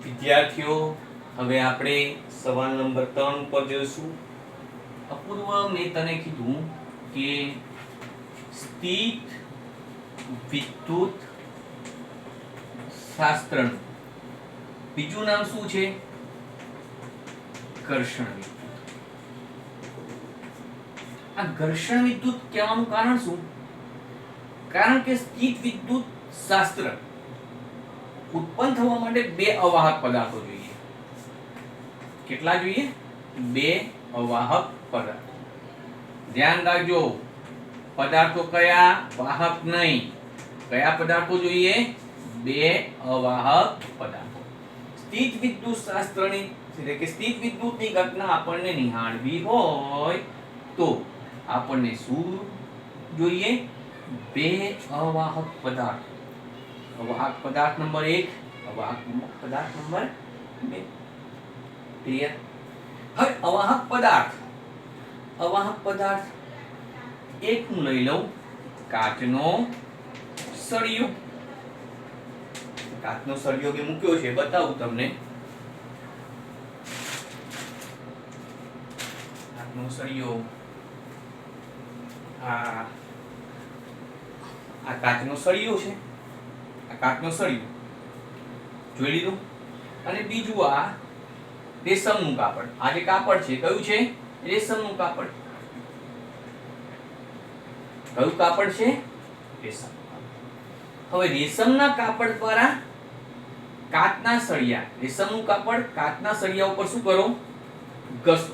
વિદ્યાર્થીઓ, હવે આપણે સવાલ નંબર 3 ઉપર જોઈશું. અપૂર્વ, મેં તને કીધું કે સ્થિત વિદ્યુત શાસ્ત્રનું બીજું નામ શું છે? ઘર્ષણ વિદ્યુત. આ ઘર્ષણ વિદ્યુત કહેવાનું કારણ શું? કારણ કે સ્થિત વિદ્યુત શાસ્ત્ર ઉત્પન્ન થવા માટે બે અવાહક પદાર્થો જોઈએ. કેટલા જોઈએ? બે અવાહક પદાર્થો. ધ્યાન રાખજો, પદાર્થો કયા? વાહક નહીં. કયા પદાર્થો જોઈએ? બે અવાહક પદાર્થો. સ્થિત વિદ્યુત શાસ્ત્રની એટલે કે સ્થિત વિદ્યુતની ઘટના આપણને નિહાળવી હોય તો આપણને શું જોઈએ? બે અવાહક પદાર્થ. અવાહક પદાર્થ નંબર 1, અવાહક પદાર્થ નંબર 2. ક્લિયર? હવે અવાહક પદાર્થ એક હું લઈ લઉં, કાચનો સળિયો. કાચનો સળિયો કે મૂક્યો છે, બતાવું તમને. કાચનો સળિયો, આ કાચનો સળિયો છે. આ કાચનો સળિયો જોઈ લીધું. અને બીજું આ રેશમનું કાપડ. આ જે કાપડ છે કયું છે? રેશમનું કાપડ. કયું કાપડ છે? રેશમ. હવે રેશમના કાપડ દ્વારા કાચના સળિયા, રેશમનું કાપડ કાચના સળિયા ઉપર શું કરો? ઘસો.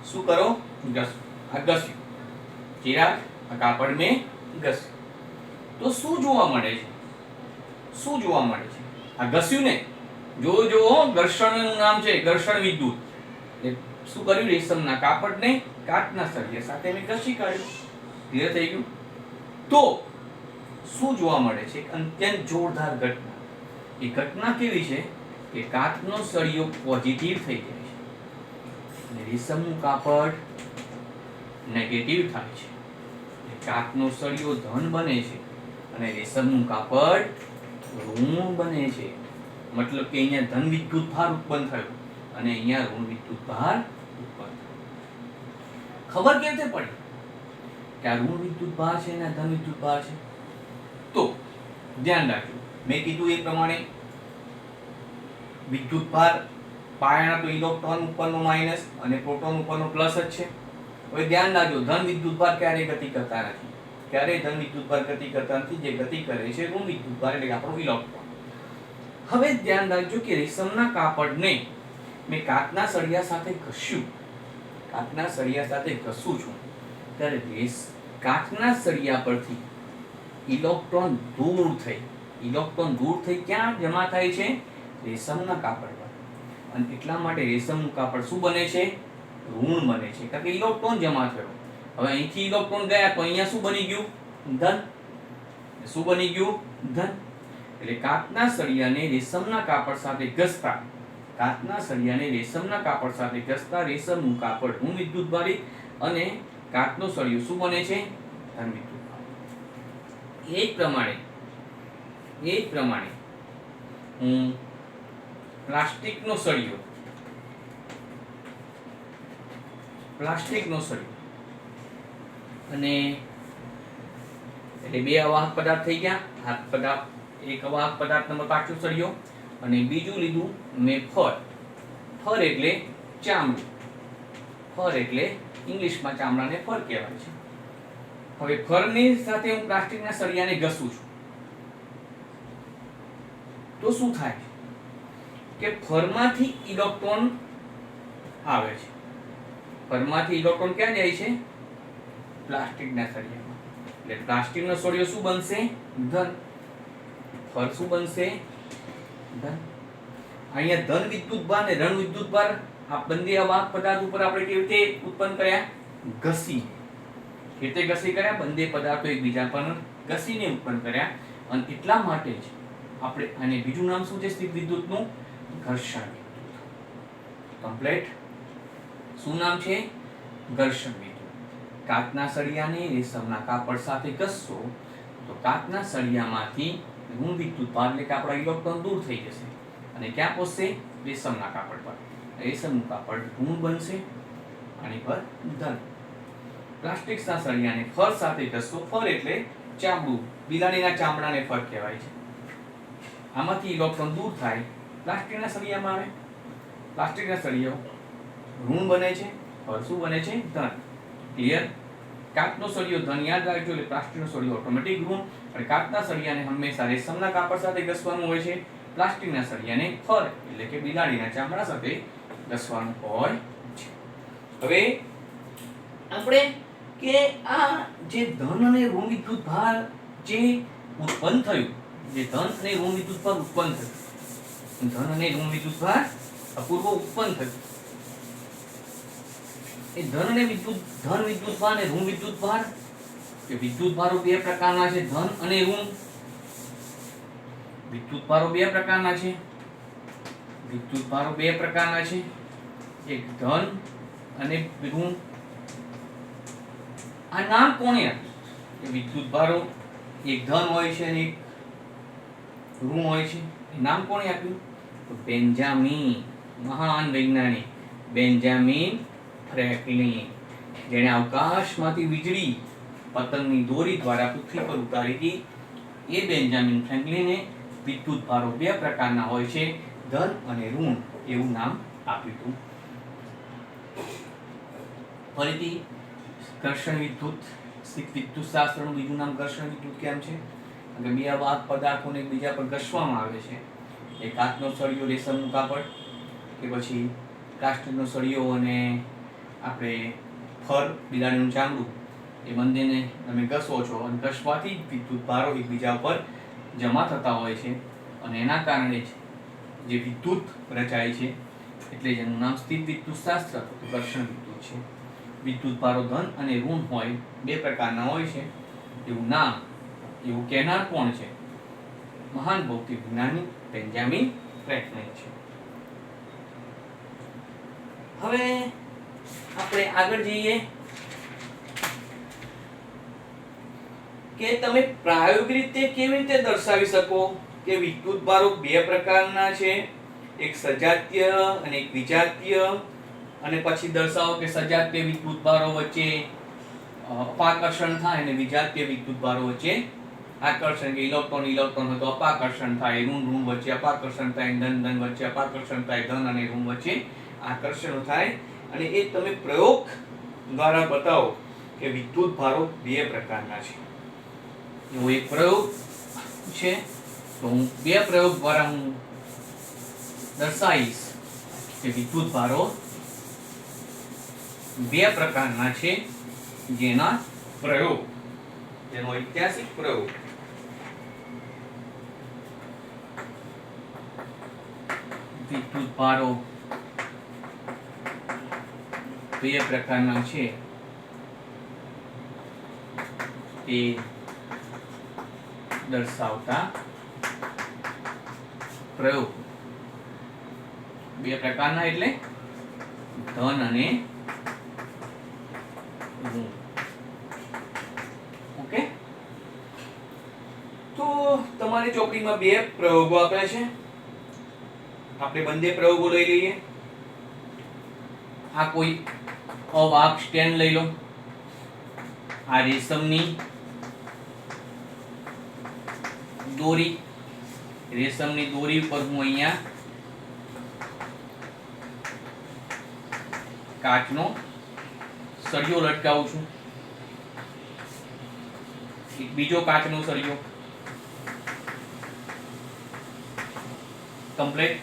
શું કરો? ઘસો. આ ઘસ્યું. ચિરાગ, આ કાપડ મેં ઘસ્યું. તો શું જોવા મળે છે? શું જોવા મળે છે? આ ઘસ્યું ને, જો ઘર્ષણનું નામ છે ઘર્ષણ વિદ્યુત. શું કર્યું? રેશમના કાપડને કાચના સળિયા સાથે મેં ઘસી કાઢ્યું. ક્લિયર થઈ ગયું? તો શું જોવા મળે છે? અત્યંત જોરદાર ઘટના. એ ઘટના કેવી છે કે કાચનો સળિયો પોઝિટિવ થઈ જાય છે અને રેશમનું કાપડ નેગેટિવ થાય છે. કાચનો સળિયો ધન બને છે અને રેશમનું કાપડ ઋણ બને છે. મતલબ કે અહીંયા ધન વિદ્યુત ભાર ઉત્પન્ન થયો અને અહીંયા ઋણ વિદ્યુત ભાર ઉત્પન્ન થયો. ખબર કેવી રીતે પડી કે આ ઋણ વિદ્યુત ભાર છે અને ધન વિદ્યુત ભાર છે? તો ધ્યાન રાખજો, મેં કીધું એ પ્રમાણે વિદ્યુત ભાર પાયાના તો ઇલેક્ટ્રોન ઉપરનો માઈનસ અને પ્રોટોન ઉપરનો પ્લસ જ છે. હવે ધ્યાન રાખજો, ધન વિદ્યુત ભાર ક્યારેય ગતિ કરતા નથી. ક્યારેય ધન વિદ્યુત ભાર ગતિ કરતા નથી. જે ગતિ કરે છે ઋણ વિદ્યુત ભાર એટલે કે આપણો ઇલેક્ટ્રોન. હવે ધ્યાન રાખજો કે રેશમના કાપડને મેં કાચના સળિયા સાથે ઘસ્યું. કાચના સળિયા સાથે ઘસું છું ત્યારે કાચના સળિયા પરથી ઇલેક્ટ્રોન દૂર થઈ ક્યાં જમા થાય છે? રેશમના કાપડ પર. અને એટલા માટે રેશમનું કાપડ શું બને છે? ઋણ બને છે, કારણ કે ઇલેક્ટ્રોન જમા થયો. હવે અહીંથી ઇલેક્ટ્રોન ગયા તો અહીંયા શું બની ગયું? ધન. શું બની ગયું? ધન. એટલે કાચના સળિયાને રેશમના કાપડ સાથે ઘસતા, રેશમનું કાપડ ઋણ વિદ્યુત ભારિત અને કાચનો સળિયો શું બને છે? ધન વિદ્યુત ભારિત. એ જ પ્રમાણે હું પ્લાસ્ટિકનો સળિયો અને એટલે બે અવાહક પદાર્થ થઈ ગયા. એક અવાહક પદાર્થ નંબર કાચનો સળિયો અને બીજું લીધું મેં ફર એટલે ચામડું. ફર એટલે ઇંગ્લિશમાં ચામડાને ફર કહેવાય છે. હવે ફરની સાથે હું પ્લાસ્ટિકના સળિયાને ઘસું છું તો શું થાય કે ફરમાંથી ઇલેક્ટ્રોન આવે છે. ફરમાંથી ઇલેક્ટ્રોન ક્યાં જાય છે? પ્લાસ્ટિકના સળિયામાં. એટલે પ્લાસ્ટિકનો સળિયો શું બનશે? ધન. ફર શું બનશે? ધન. અહીંયા ધન વિદ્યુત ભાર અને ઋણ વિદ્યુત ભાર આ બંને અવાહક પદાર્થ ઉપર આપણે કેવી રીતે ઉત્પન્ન કર્યા? ઘસી. કેવી રીતે ઘસી કર્યા? બંને પદાર્થો એકબીજા પર ઘસીને ઉત્પન્ન કર્યા. અને એટલા માટે જ આપણે આને બીજું નામ શું છે સ્થિત વિદ્યુતનું? ઘર્ષણ વિદ્યુત. કમ્પ્લીટ. શું નામ છે? ઘર્ષણ વિદ્યુત. કાચના સળિયાને રેશમના કાપડ સાથે ઘસશો તો કાચના સળિયામાંથી ઋણ વિદ્યુત ભાર એટલે કે આપણા ઇલેક્ટ્રોન દૂર થઈ જશે અને ક્યાં પહોંચશે? રેશમના કાપડ પર. રેશમનું કાપડ ઋણ બનશે, આની પર ધન. પ્લાસ્ટિકના સળિયાને ફર સાથે ઘસવો. ફર એટલે ચામડું, બિલાડીના ચામડાને ફર કહેવાય છે. આમાંથી ઇલેક્ટ્રોન દૂર થાય, પ્લાસ્ટિકના સળિયામાં આવે. પ્લાસ્ટિકના સળિયો ઋણ બને છે, ફર શું બને છે? ધન. ક્લિયર? કાચનો સળિયો ધન યાદ રાખજો, એટલે પ્લાસ્ટિકનો સળિયો ઓટોમેટિક ઋણ. અને કાચના સળિયાને હંમેશા રેશમના કાપડ સાથે ઘસવાનું હોય છે. પ્લાસ્ટિકના સળિયાને ફર એટલે કે બિલાડીના ચામડા સાથે ઘસવાનું હોય છે. હવે આપણે કે આ જે ધન અને ઋણ વિદ્યુત ભાર જે ઉત્પન્ન થયું, જે ધન અને ઋણ વિદ્યુત ભાર ઉત્પન્ન થયું, ધન અને ઋણ વિદ્યુત ભાર અપૂર્વ ઉત્પન્ન થયું. એ ધન વિદ્યુત ભાર અને ઋણ વિદ્યુત ભાર, કે વિદ્યુત ભારો બે પ્રકારના છે, ધન અને ઋણ. વિદ્યુત ભારો બે પ્રકારના છે. વિદ્યુત ભારો બે પ્રકારના છે, એક ધન અને ઋણ. આ નામ કોણે આપ્યું? કે વિદ્યુત ભારો એક ધન હોય છે અને એક ઋણ હોય છે. એ નામ કોણે આપ્યું? તો બેન્જામિન, મહાન વૈજ્ઞાનિક બેન્જામિન ફ્રેન્કલિન, જેણે અવકાશમાંથી વીજળી પતંગની દોરી દ્વારા પૃથ્વી પર ઉતારી હતી. એ બેન્જામિન ફ્રેન્કલિને વિદ્યુત ભારો બે પ્રકારના હોય છે, ધન અને ઋણ, એવું નામ આપ્યું હતું. ફરીથી ઘર્ષણ વિદ્યુત, વિદ્યુત શાસ્ત્રનું બીજું નામ ઘર્ષણ વિદ્યુત કેમ છે? કે બે પદાર્થોને એકબીજા પર ઘસવામાં આવે છે. એ કાચનો સળિયો, રેશમનું કાપડ, કે પછી પ્લાસ્ટિકનો સળિયો અને આપણે ફર, બિલાડીનું ચામડું, એ બંનેને તમે ઘસો છો અને ઘસવાથી વિદ્યુત ભારો એકબીજા ઉપર જમા થતા હોય છે અને એના કારણે જ જે વિદ્યુત રચાય છે, એટલે જેનું નામ સ્થિત વિદ્યુત શાસ્ત્ર ઘર્ષણ વિદ્યુત છે. વિદ્યુત ભારો ધન અને ઋણ હોય, બે પ્રકારના હોય છે, એવું નામ, એવું કહેનાર કોણ છે? મહાન ભૌતિક વિજ્ઞાની બેન્જામિન ફ્રેન્કલિન છે. હવે આપણે આગળ જઈએ કે તમે પ્રાયોગિક રીતે કેવી રીતે દર્શાવી શકો કે વિદ્યુત ભારો બે પ્રકારના છે, એક સજાતીય અને એક વિજાતીય. અને પછી દર્શાવો કે સજાતીય વિદ્યુત ભારો વચ્ચે અપાકર્ષણ થાય અને વિજાતીય વિદ્યુત ભારો વચ્ચે આકર્ષણ, કે ઇલેક્ટ્રોન હોય તો અપાકર્ષણ થાય, ઋણ વચ્ચે અપાકર્ષણ થાય, ધન વચ્ચે અપાકર્ષણ થાય, ધન અને ઋણ વચ્ચે આકર્ષણ થાય. અને એ તમે પ્રયોગ દ્વારા બતાવો કે વિદ્યુત ભારો બે પ્રકારના છે. એવો એક પ્રયોગ છે, તો હું બે પ્રયોગ દ્વારા હું દર્શાવીશ કે વિદ્યુત ભારો બે પ્રકારના છે, જેના પ્રયોગ, જેનો ઐતિહાસિક પ્રયોગ વિદ્યુત ભારો બે પ્રકારના છે એ દર્શાવતા પ્રયોગ. બે પ્રકારના એટલે ધન અને ઋણ. ઓકે, તો તમારી ચોપડીમાં બે પ્રયોગો આપ્યા છે. આપણે બંને પ્રયોગો લઈ લઈએ. આ કોઈ અવાહક સ્ટેન્ડ લઈ લો. આ રેશમની દોરી, રેશમની દોરી પર હું અહીંયા કાચનો સળિયો લટકાવું છું. એક બીજો કાચનો સળિયો કમ્પ્લીટ.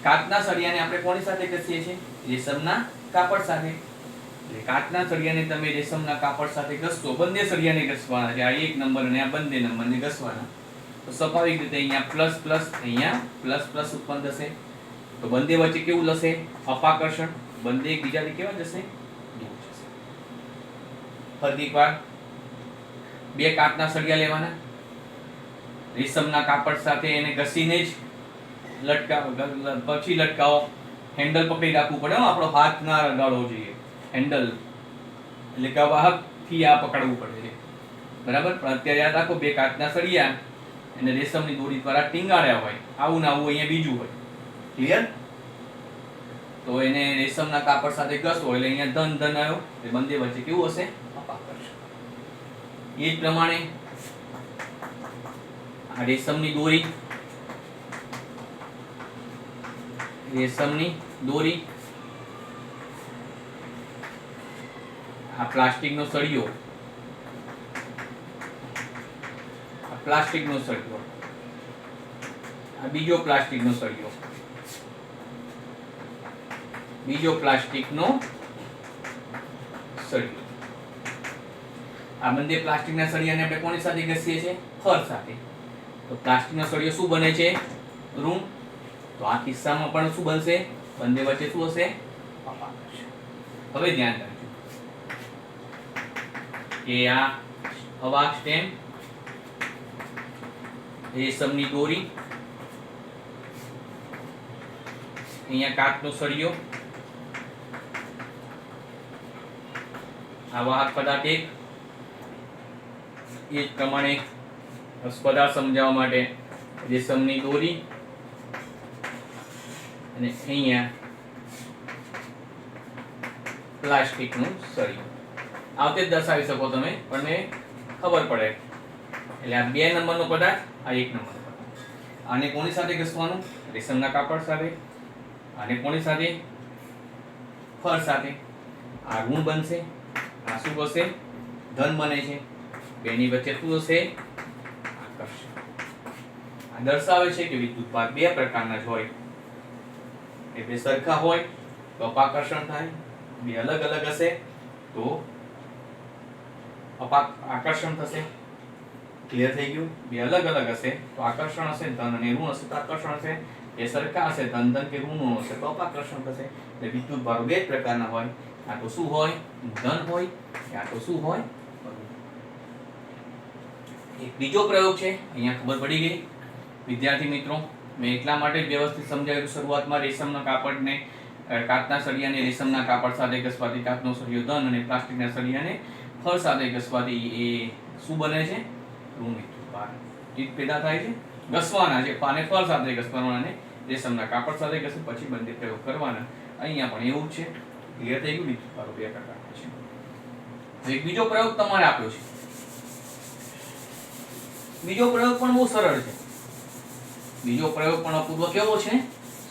કાચના સળિયાને આપણે કોની સાથે ઘસીએ છીએ? રેશમના કાપડ સાથે. એટલે કાચના સળિયાને તમે રેશમના કાપડ સાથે ઘસતો, બંને સળિયાને ઘસવાના છે. આ એક નંબર અને આ બંને નંબરને ઘસવાના. તો સ્વાભાવિક રીતે અહીંયા પ્લસ પ્લસ, અહીંયા પ્લસ પ્લસ ઉત્પન્ન થશે. તો બંને વચ્ચે કેવું થશે? અપાકર્ષણ. બંને એકબીજાથી કેવા જશે? દૂર જશે. ફરી એકવાર બે કાચના સળિયા લેવાના, રેશમના કાપડ સાથે એને ઘસીને જ લટકાવો. પછી લટકાવો, હેન્ડલ પકડી રાખવું પડે, આપણો હાથ ના રગાડવો જોઈએ. હેન્ડલ એટલે કે વાહક થી આ પકડવું પડે છે, બરાબર. પણ અત્યારે યાદ રાખો, બે કાચના સળિયા એને રેશમની દોરી દ્વારા ટીંગાડ્યા હોય, આવું ને આવું અહીંયા બીજું હોય. ક્લિયર? તો એને રેશમના કાપડ સાથે ઘસવો એટલે અહીંયા ધન ધન આવ્યો, એ બંને વચ્ચે કેવું હશે? અપાકર્ષણ. એ જ પ્રમાણે આ રેશમની દોરી આ પ્લાસ્ટિકનો સળિયો આ બીજો પ્લાસ્ટિકનો સળિયો આ બંને પ્લાસ્ટિકના સળિયાને આપણે કોની સાથે ઘસીએ છીએ? ફર સાથે. તો પ્લાસ્ટિકનો સળિયો શું બને છે? ઋણ. તો આ કિસ્સામાં પણ શું બનશે? બંને વચ્ચે શું હશે? અપાકર્ષણ. હવે ધ્યાન રાખજો કે આ હવા સ્ટેમ, રેશમની દોરી, અહીંયા કાચનો સળિયો, આ વાહક પદાર્થ એક. એ જ પ્રમાણે પદાર્થ સમજાવવા માટે રેશમની દોરી અને અહીંયા પ્લાસ્ટિકનું સળિયું. આવતે જ દર્શાવી શકો તમે, પણ ખબર પડે. એટલે આ 2 નંબરનો પદાર્થ, આ 1 નંબરનો પદાર્થ. આને કોની સાથે ઘસવાનું? રેશમના કાપડ સાથે. આને કોની સાથે? ફર સાથે. આ ઋણ બનશે, આ શું બનશે? ધન બને છે. બેની વચ્ચે શું હશે? આકર્ષણ. આ દર્શાવે છે કે વિદ્યુત ભાર 2 પ્રકારના જ હોય. એ 2 સરખા હોય તો અપાકર્ષણ થાય, 2 અલગ અલગ હશે તો આકર્ષણ થશે. ક્લિયર થઈ ગયું? 2 અલગ અલગ હશે તો આકર્ષણ હશે, ધન અને ઋણ હશે તો આકર્ષણ હશે. એ સરખા હશે, ધન ધન કે ઋણ હશે તો અપાકર્ષણ થશે. એટલે વિદ્યુત ભારો 2 પ્રકારના હોય. આ તો શું હોય? ધન હોય. આ તો શું હોય? એક બીજો પ્રયોગ છે, અહીંયા ખબર પડી ગઈ વિદ્યાર્થી મિત્રો. મેં એટલા માટે જ વ્યવસ્થિત સમજાવ્યું શરૂઆતમાં. રેશમના કાપડને કાચના સળિયાને રેશમના કાપડ સાથે ઘસવાથી કાચનો સળિયો ધન અને પ્લાસ્ટિકના સળિયાને ફર સાથે ઘસવાથી એ શું બને છે? ઋણ વિદ્યુત ભાર પેદા થાય છે. ઘસવાના છે, પાને ફર સાથે ઘસવાના અને રેશમના કાપડ સાથે ઘસે, પછી બંને પ્રયોગ કરવાના. અહીંયા પણ એવું જ છે. ક્લિયર થઈ ગયું? વિદ્યુત ભારો 2 પ્રકારના છે. એક બીજો પ્રયોગ તમારે આપ્યો છે. બીજો પ્રયોગ પણ બહુ સરળ છે. બીજો પ્રયોગ પણ અપૂર્વ કેવો છે?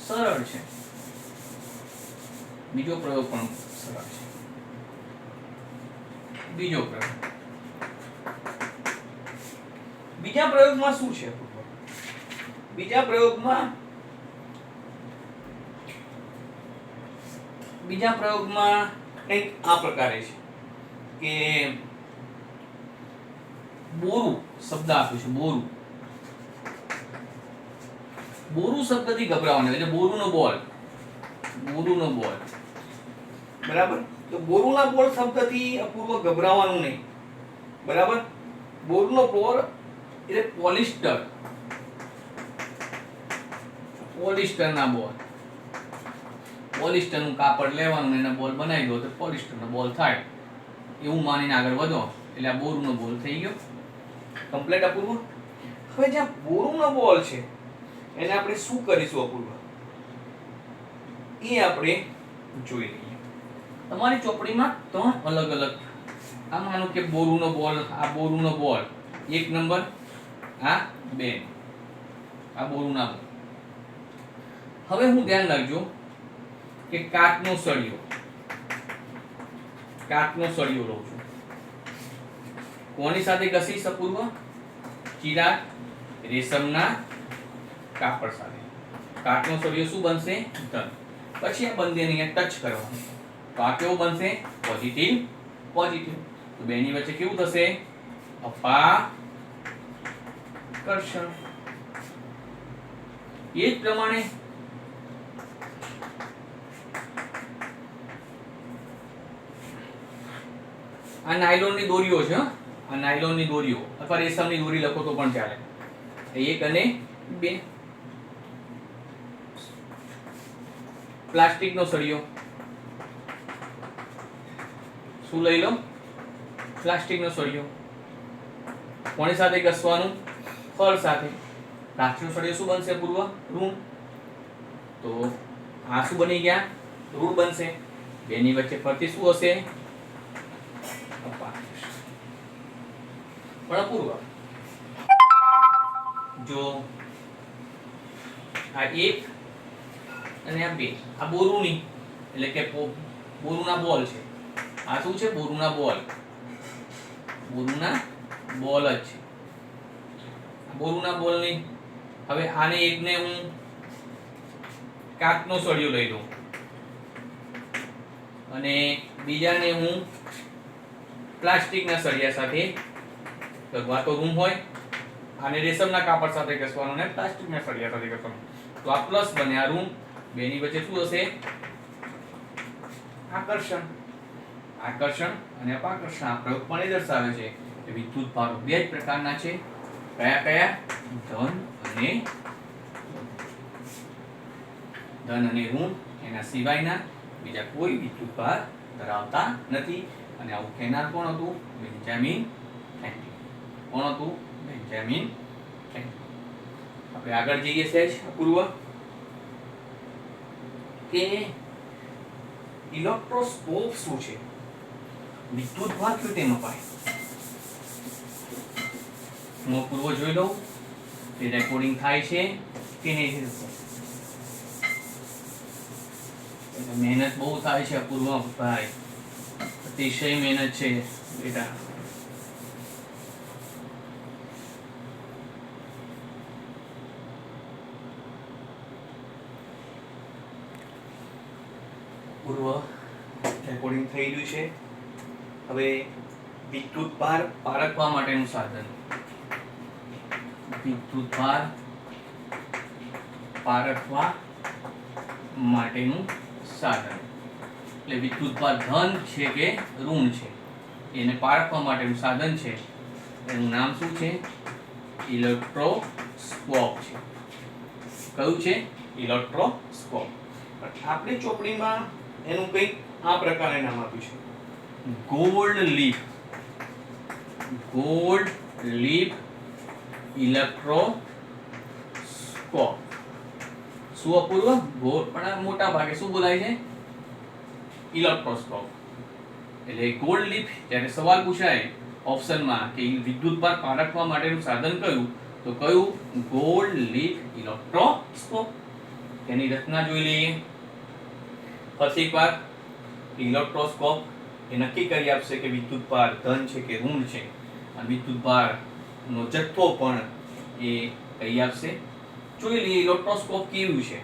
સરળ છે. બીજો પ્રયોગ પણ સરળ છે. બીજો પ્રયોગ, બીજા પ્રયોગમાં શું છે? બીજા પ્રયોગમાં કંઈક આ પ્રકારે છે કે બોરું શબ્દ આપ્યું છે. બોરું શબ્દથી ગભરાવાનું, એટલે બોરુંનો બોલ. બરાબર? તો બોરુંના બોલ શબ્દથી અપૂર્વ ગભરાવાનું નહીં. બરાબર? બોરુંનો બોલ એટલે પોલિસ્ટરના બોલ. પોલિસ્ટરનું કાપડ લેવાનું, એના બોલ બનાવી દો તો પોલિસ્ટરનો બોલ થાય. એવું માનીને આગળ વધો એટલે આ બોરુંનો બોલ થઈ ગયો. કમ્પ્લીટ અપૂર્વ. હવે જ્યાં બોરુંનો બોલ છે એને આપણે શું કરીશું અપૂર્વ? એ આપણે જોઈ લઈએ. તમારી ચોપડીમાં 3 અલગ અલગ, આ માનો કે બોરુંનો બોલ, આ બોરુંનો બોલ 1 નંબર, આ 2, આ બોરુંના બોલ. હવે હું ધ્યાન રાખજો કે કાચનો સળિયો લઉં છું. કોની સાથે ઘસીશ અપૂર્વ? ચિરાગ રેશમના કાપડ સાથે. કાચનો સળિયો શું બનશે? ધન. પછી આ બંનેને અહીંયા ટચ કરવાનું. તો આ કેવું બનશે? પોઝિટિવ. તો બેની વચ્ચે કેવું થશે? અપાકર્ષણ. એ જ પ્રમાણે આ નાયલોનની દોરીઓ છે. આ નાયલોનની દોરીઓ અથવા રેશમની દોરી લખો તો પણ ચાલે. 1 અને 2. પ્લાસ્ટિકનો સળિયો શું લઈ લો? પ્લાસ્ટિકનો સળિયો. કોની સાથે ઘસવાનું? ફળ સાથે પ્લાસ્ટિકનો સળિયો શું બનશે પૂર્વ ઋણ, તો આ શું બની ગયા ઋણ બનશે, બેની વચ્ચે ફરતી શું હશે અપાકર્ષણ. પણ અપૂર્વ જો આ 1 અને આ 2 આ બોરુની એટલે કે બોરુના બોલ છે, આ શું છે બોરુના બોલ જ છે, બોરુના બોલની હવે આને એકને હું કાચનો સળિયો લઈ લઉં અને બીજાને હું પ્લાસ્ટિકના સળિયા સાથે કરવા તો રૂમ હોય, આને રેશમના કાપડ સાથે ઘસવાનું અને પ્લાસ્ટિકના સળિયા સાથે ઘસવાનું, તો આ પ્લસ બને આ રૂમ, બેની વચ્ચે શું હશે આકર્ષણ. આકર્ષણ અને અપાકર્ષણ આ પ્રયોગ પણ એ દર્શાવે છે કે વિદ્યુત ભારો બે જ પ્રકારના છે, કયા કયા ધન અને ઋણ, એના સિવાયના બીજા કોઈ વિદ્યુત ભાર ધરાવતા નથી. અને આવું કહેનાર કોણ હતું બેન્જામિન ફ્રેન્કલિન. કોણ હતું બેન્જામિન ફ્રેન્કલિન. આપણે આગળ જઈએ સહેજ અપૂર્વ કે ઇલેક્ટ્રોસ્કોપ શું છે, વિદ્યુત ભાર કેવી રીતે મપાય. હું પૂર્વ જોઈ લઉં તે રેકોર્ડિંગ થાય છે કે નહીં. મહેનત બહુ થાય છે અપૂર્વ ભાઈ, અતિશય મહેનત છે બેટા. પૂર્વ રેકોર્ડિંગ થઈ ગયું છે. હવે વિદ્યુત ભાર પારખવા માટેનું સાધન, વિદ્યુત ભાર પારખવા માટેનું સાધન એટલે વિદ્યુત ભાર ધન છે કે ઋણ છે એને પારખવા માટેનું સાધન છે, એનું નામ શું છે ઇલેક્ટ્રોસ્કોપ છે. કયું છે ઇલેક્ટ્રોસ્કોપ. આપણી ચોપડીમાં એનું કંઈક આ પ્રકારે નામ આપ્યું છે gold leaf. Gold leaf electroscope. શું અપૂર્વ ગોળ પણ મોટા ભાગે શું બોલાય છે ઇલેક્ટ્રોસ્કોપ. એટલે ગોલ્ડ લીફ જ્યારે સવાલ પૂછાય ઓપ્શનમાં કે વિદ્યુત ભાર પારખવા માટેનું સાધન કયું, તો કયું ગોલ્ડ લીફ ઇલેક્ટ્રોસ્કોપ. તેની રચના જોઈ લઈએ. ફરી એકવાર ઇલેક્ટ્રોસ્કોપ એ નક્કી કરી આપશે કે વિદ્યુત ભાર ધન છે કે ઋણ છે, અને વિદ્યુત ભારનો જથ્થો પણ એ કહી આપશે. જોઈ લઈએ ઇલેક્ટ્રોસ્કોપ કેવું છે.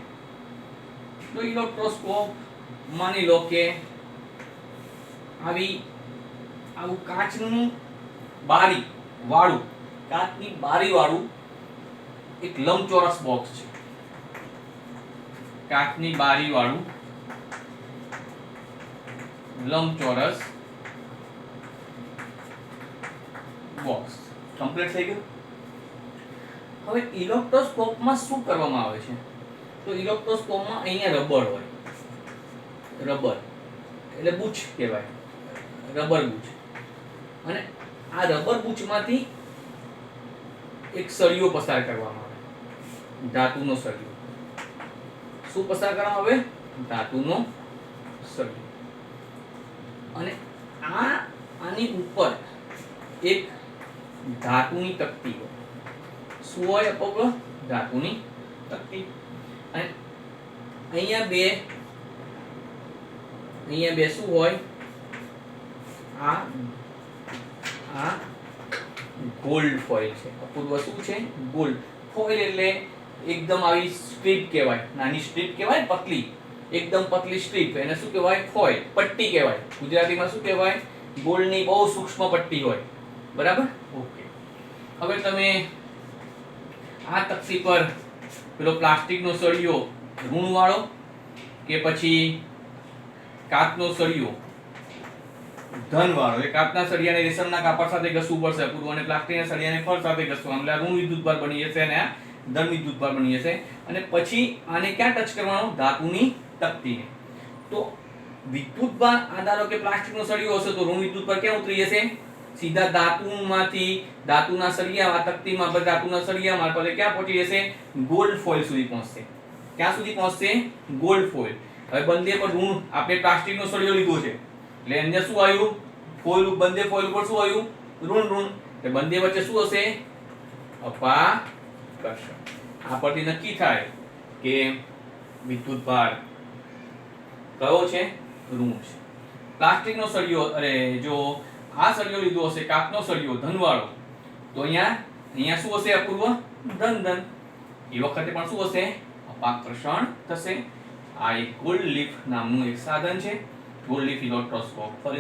તો ઇલેક્ટ્રોસ્કોપ માની લો કે આવું કાચનું બારી વાળું, કાચની બારી વાળું એક લંબચોરસ બોક્સ છે. કાચની બારી વાળું લંબચોરસ બોક્સ કમ્પ્લીટ થઈ ગયું. હવે ઇલેક્ટ્રોસ્કોપમાં શું કરવામાં આવે છે, તો ઇલેક્ટ્રોસ્કોપમાં અહીંયા રબર હોય, રબર એટલે બૂચ કહેવાય, રબર બૂચ. અને આ રબર બૂચમાંથી એક સળિયો પસાર કરવામાં આવે, ધાતુનો સળિયો. શું પસાર કરવામાં આવે ધાતુનો સળિયો. અને આની ઉપર એક ધાતુની તકતી હોય. શું હોય અપગ્રહ ધાતુની તકતી. અને અહીંયા બે શું હોય આ ગોલ્ડ ફોઇલ છે. અપૂર્વ શું છે ગોલ્ડ ફોઇલ એટલે એકદમ આવી સ્ટ્રીપ કહેવાય, નાની સ્ટ્રીપ કહેવાય, પતલી એકદમ પતલી સ્ટ્રીપ, એને શું કહેવાય ફોઇલ, પટ્ટી કહેવાય. ગુજરાતીમાં શું કહેવાય ગોલ્ડની બહુ સૂક્ષ્મ પટ્ટી હોય. બરાબર ઓકે. હવે તમે આ તકતી પર પેલો પ્લાસ્ટિકનો સળિયો ઋણ વાળો કે પછી કાચનો સળિયો ધન વાળો, એ કાચના સળિયાને રેશમના કાપડ સાથે ઘસવું પડશે પૂર્વ, અને પ્લાસ્ટિકના સળિયાને ફળ સાથે ઘસવાનું, એટલે ઋણ વિદ્યુત ભાર બની જશે અને આ ધન વિદ્યુત ભાર બની જશે. અને પછી આને ક્યાં ટચ કરવાનું ધાતુની તકતીને. તો વિદ્યુત ભાર આ ધારો કે પ્લાસ્ટિકનો સળિયો હશે તો ઋણ વિદ્યુત ભાર ક્યાં ઉતરી જશે સીધા ધાતુના સળિયા તકતીમાં ધાતુના સળિયા મારફતે ક્યાં પહોંચી જશે? ગોલ્ડ ફોઇલ સુધી પહોંચશે. ક્યાં સુધી પહોંચશે? Gold foil. હવે બંને પર ઋણ, આપણે પ્લાસ્ટિકનો સળિયો લીધો છે એટલે અંદર શું આવ્યું? ફોઇલ, બંને ફોઇલ ઉપર શું આવ્યું? ઋણ. એટલે બંને વચ્ચે શું હશે? અપાકર્ષણ. આ પરથી નક્કી થાય કે વિદ્યુત ભાર કયો છે? ઋણ છે. પ્લાસ્ટિકનો સળિયો, અરે જો આ સળિયો લીધો હશે કાચનો સળિયો ધનવાળો, તો અહીંયા શું હશે? અપૂર્વ ધન. એ વખતે પણ શું હશે? અપાકર્ષણ થશે. આ એક ગોલ્ડ લીફ નામનું એક સાધન છે, ગોલ્ડ લીફ ઇલેક્ટ્રોસ્કોપ. ફરીથી